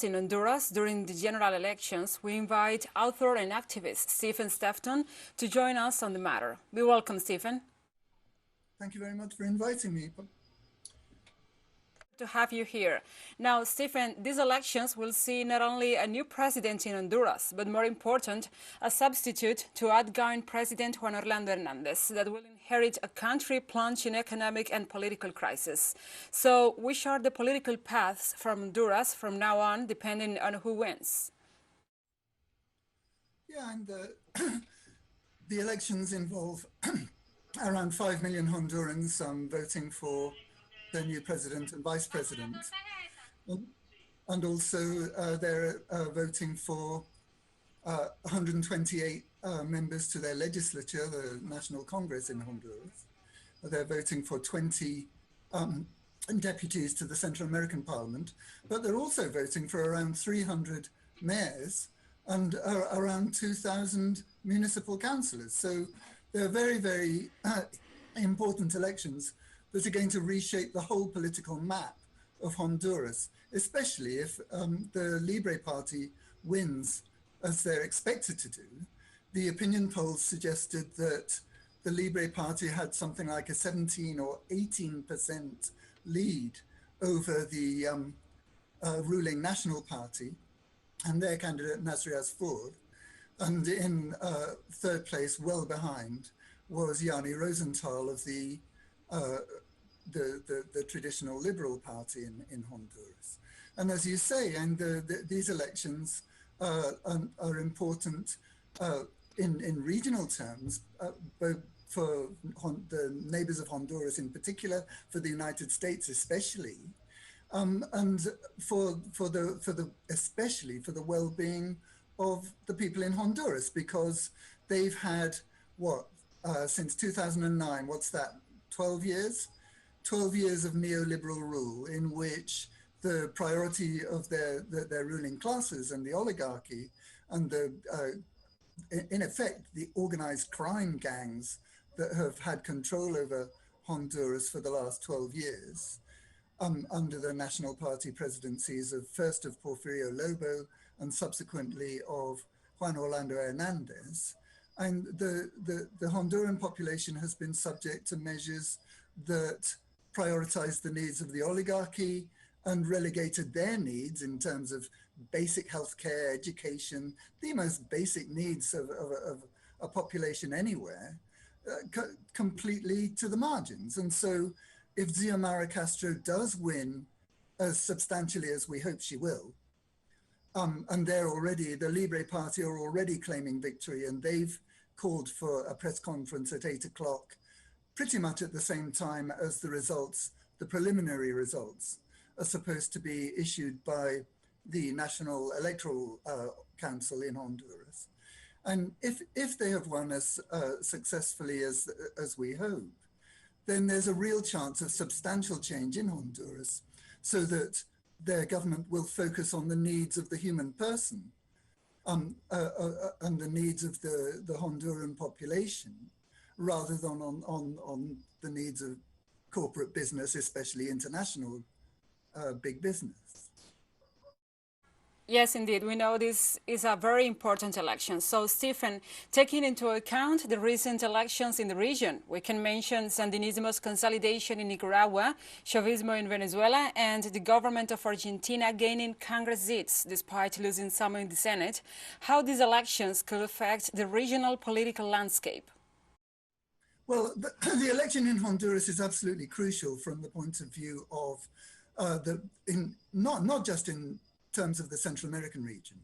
In Honduras, during the general elections, we invite author and activist Stephen Sefton to join us on the matter. We welcome Stephen. Thank you very much for inviting me. To have you here. Now, Stephen, these elections will see not only a new president in Honduras, but more important, a substitute to outgoing President Juan Orlando Hernandez that will inherit a country plunged in economic and political crisis. So, which are the political paths from Honduras from now on, depending on who wins? Yeah, and the elections involve around 5 million Hondurans voting for the new president and vice president. And also they're voting for 128 members to their legislature, the National Congress in Honduras. They're voting for 20 deputies to the Central American Parliament, but they're also voting for around 300 mayors and around 2,000 municipal councillors. So they're very, very important elections that are going to reshape the whole political map of Honduras, especially if the Libre Party wins, as they're expected to do. The opinion polls suggested that the Libre Party had something like a 17 or 18% lead over the ruling National Party and their candidate Nasrias Ford. And in third place, well behind, was Yanni Rosenthal of the traditional Liberal Party in Honduras. And as you say, and these elections are important in regional terms, both for the neighbors of Honduras in particular, for the United States especially, and especially for the well-being of the people in Honduras, because they've had since 2009, what's that, 12 years? 12 years of neoliberal rule in which the priority of their ruling classes and the oligarchy and in effect, the organized crime gangs that have had control over Honduras for the last 12 years under the National Party presidencies of first of Porfirio Lobo and subsequently of Juan Orlando Hernandez. And the Honduran population has been subject to measures that prioritized the needs of the oligarchy and relegated their needs in terms of basic healthcare, education, the most basic needs of a population anywhere, completely to the margins. And so if Xiomara Castro does win as substantially as we hope she will, and the Libre Party are already claiming victory, and they've called for a press conference at 8 o'clock, pretty much at the same time as the preliminary results are supposed to be issued by the National Electoral Council in Honduras. And if they have won as successfully as we hope, then there's a real chance of substantial change in Honduras so that their government will focus on the needs of the human person and the needs of the Honduran population, rather than on the needs of corporate business, especially international big business. Yes, indeed. We know this is a very important election. So, Stephen, taking into account the recent elections in the region, we can mention Sandinismo's consolidation in Nicaragua, Chavismo in Venezuela, and the government of Argentina gaining Congress seats despite losing some in the Senate. How these elections could affect the regional political landscape? Well, the election in Honduras is absolutely crucial from the point of view of not just in terms of the Central American region,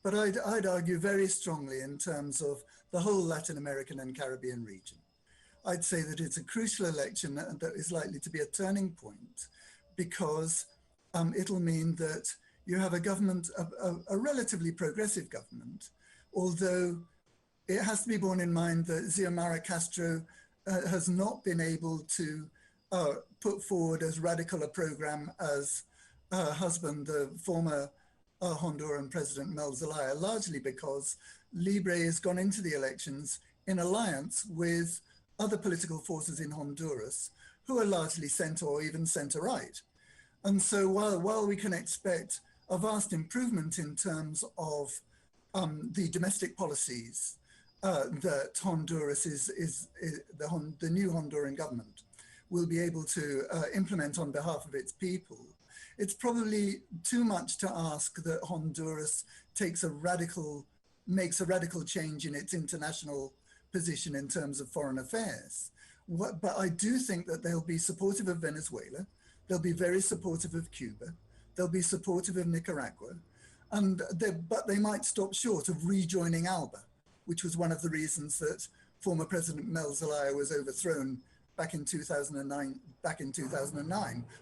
but I'd argue very strongly in terms of the whole Latin American and Caribbean region. I'd say that it's a crucial election that is likely to be a turning point, because it'll mean that you have a government, a relatively progressive government, although it has to be borne in mind that Xiomara Castro has not been able to put forward as radical a program as her husband, the former Honduran President Mel Zelaya, largely because Libre has gone into the elections in alliance with other political forces in Honduras who are largely center or even center-right. And so while we can expect a vast improvement in terms of the domestic policies that Honduras the new Honduran government will be able to implement on behalf of its people. It's probably too much to ask that Honduras makes a radical change in its international position in terms of foreign affairs. But I do think that they'll be supportive of Venezuela. They'll be very supportive of Cuba. They'll be supportive of Nicaragua. But they might stop short of rejoining ALBA, which was one of the reasons that former President Mel Zelaya was overthrown back in 2009.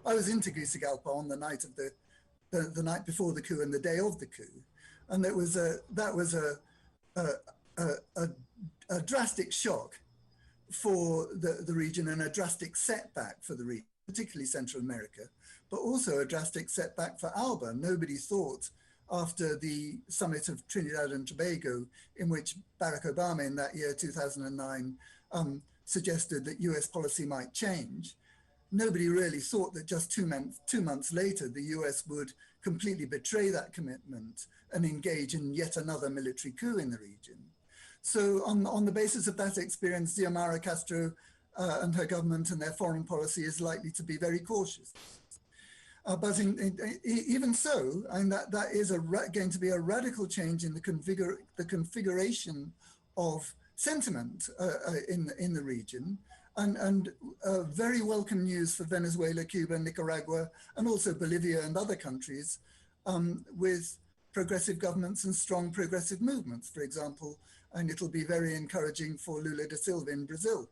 I was in Tegucigalpa on the night of the night before the coup and the day of the coup, and that was a drastic shock for the region and a drastic setback for the region, particularly Central America, but also a drastic setback for ALBA. Nobody thought after the summit of Trinidad and Tobago, in which Barack Obama in that year, 2009, suggested that US policy might change. Nobody really thought that just 2 months later, the US would completely betray that commitment and engage in yet another military coup in the region. So on the basis of that experience, Xiomara Castro and her government and their foreign policy is likely to be very cautious. But even so, and that is going to be a radical change in the configuration of sentiment in the region, and very welcome news for Venezuela, Cuba, Nicaragua, and also Bolivia and other countries with progressive governments and strong progressive movements, for example, and it'll be very encouraging for Lula da Silva in Brazil.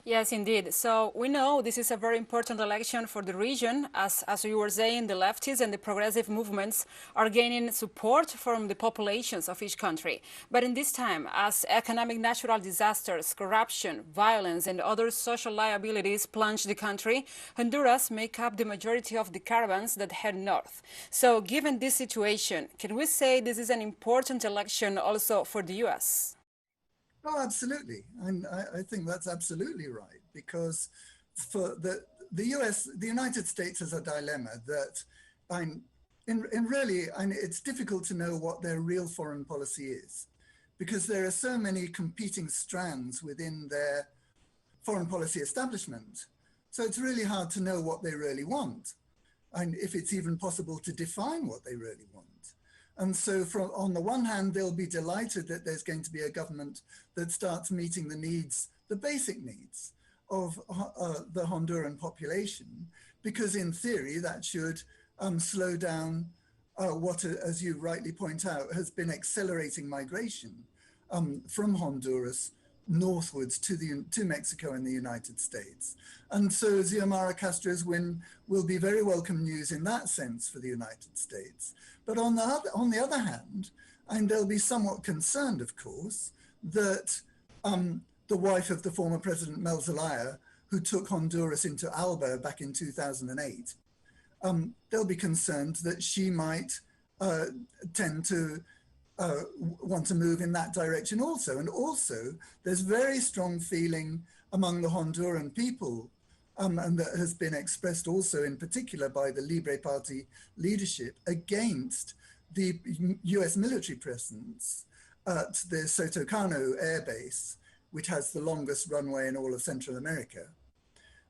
Yes, indeed. So we know this is a very important election for the region. As you were saying, the leftists and the progressive movements are gaining support from the populations of each country. But in this time, as economic natural disasters, corruption, violence, and other social liabilities plunge the country, Honduras make up the majority of the caravans that head north. So given this situation, can we say this is an important election also for the U.S.? Oh, absolutely. And I think that's absolutely right, because for the US, the United States has a dilemma that it's difficult to know what their real foreign policy is, because there are so many competing strands within their foreign policy establishment. So it's really hard to know what they really want, and if it's even possible to define what they really want. And so on the one hand, they'll be delighted that there's going to be a government that starts meeting the needs, the basic needs of the Honduran population, because in theory, that should slow down what, as you rightly point out, has been accelerating migration from Honduras northwards to Mexico and the United States. And so Xiomara Castro's win will be very welcome news in that sense for the United States. But on the other hand, and they'll be somewhat concerned, of course, that the wife of the former President Mel Zelaya, who took Honduras into ALBA back in 2008, they'll be concerned that she might tend to want to move in that direction also. And also, there's very strong feeling among the Honduran people, and that has been expressed also in particular by the Libre Party leadership, against the US military presence at the Sotocano Air Base, which has the longest runway in all of Central America,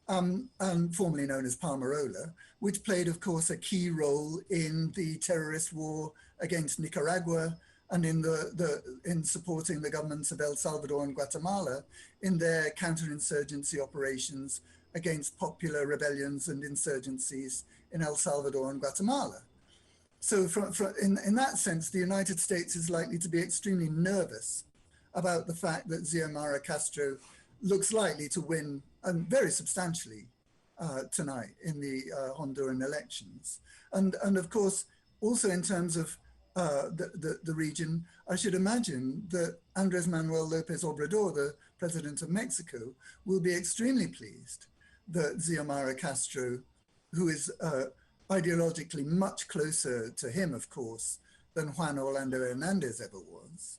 and formerly known as Palmarola, which played, of course, a key role in the terrorist war against Nicaragua and in supporting the governments of El Salvador and Guatemala in their counterinsurgency operations against popular rebellions and insurgencies in El Salvador and Guatemala. So in that sense, the United States is likely to be extremely nervous about the fact that Xiomara Castro looks likely to win, and very substantially, tonight in the Honduran elections. And of course, also in terms of the region, I should imagine that Andres Manuel Lopez Obrador, the president of Mexico, will be extremely pleased that Xiomara Castro, who is ideologically much closer to him, of course, than Juan Orlando Hernandez ever was,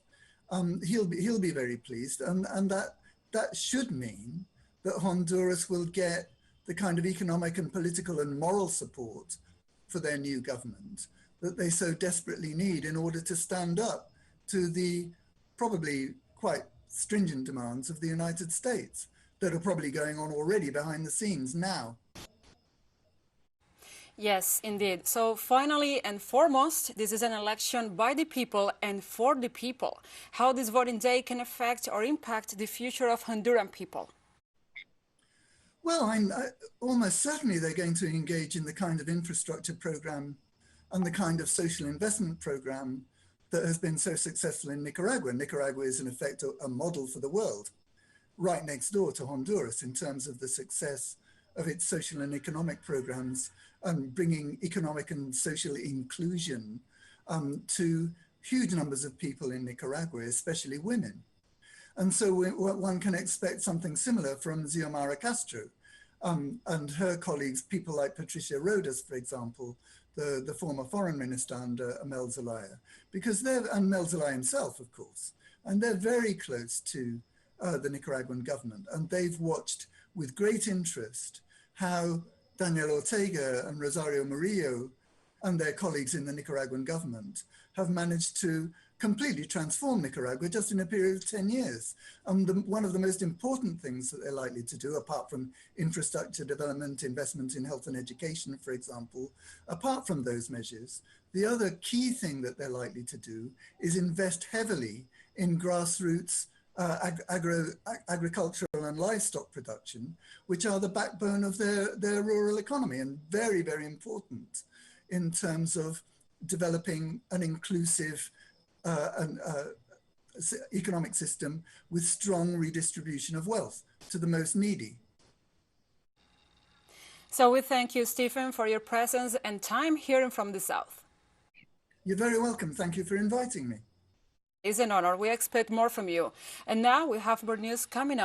he'll be very pleased, and that should mean that Honduras will get the kind of economic and political and moral support for their new government that they so desperately need in order to stand up to the probably quite stringent demands of the United States that are probably going on already behind the scenes now. Yes, indeed. So finally and foremost, this is an election by the people and for the people. How this voting day can affect or impact the future of Honduran people? Well, almost certainly they're going to engage in the kind of infrastructure program and the kind of social investment program that has been so successful in Nicaragua. Nicaragua is in effect a model for the world, right next door to Honduras in terms of the success of its social and economic programs and bringing economic and social inclusion to huge numbers of people in Nicaragua, especially women. And so one can expect something similar from Xiomara Castro and her colleagues, people like Patricia Rodas, for example, the former foreign minister under Mel Zelaya, and Mel Zelaya himself, of course, and they're very close to the Nicaraguan government. And they've watched with great interest how Daniel Ortega and Rosario Murillo and their colleagues in the Nicaraguan government have managed to completely transform Nicaragua just in a period of 10 years. One of the most important things that they're likely to do, apart from infrastructure development, investment in health and education, for example, apart from those measures, the other key thing that they're likely to do is invest heavily in grassroots agricultural and livestock production, which are the backbone of their rural economy and very, very important in terms of developing an inclusive economic system with strong redistribution of wealth to the most needy. So we thank you, Stephen, for your presence and time hearing from the South. You're very welcome. Thank you for inviting me. It's an honor. We expect more from you. And now we have more news coming up.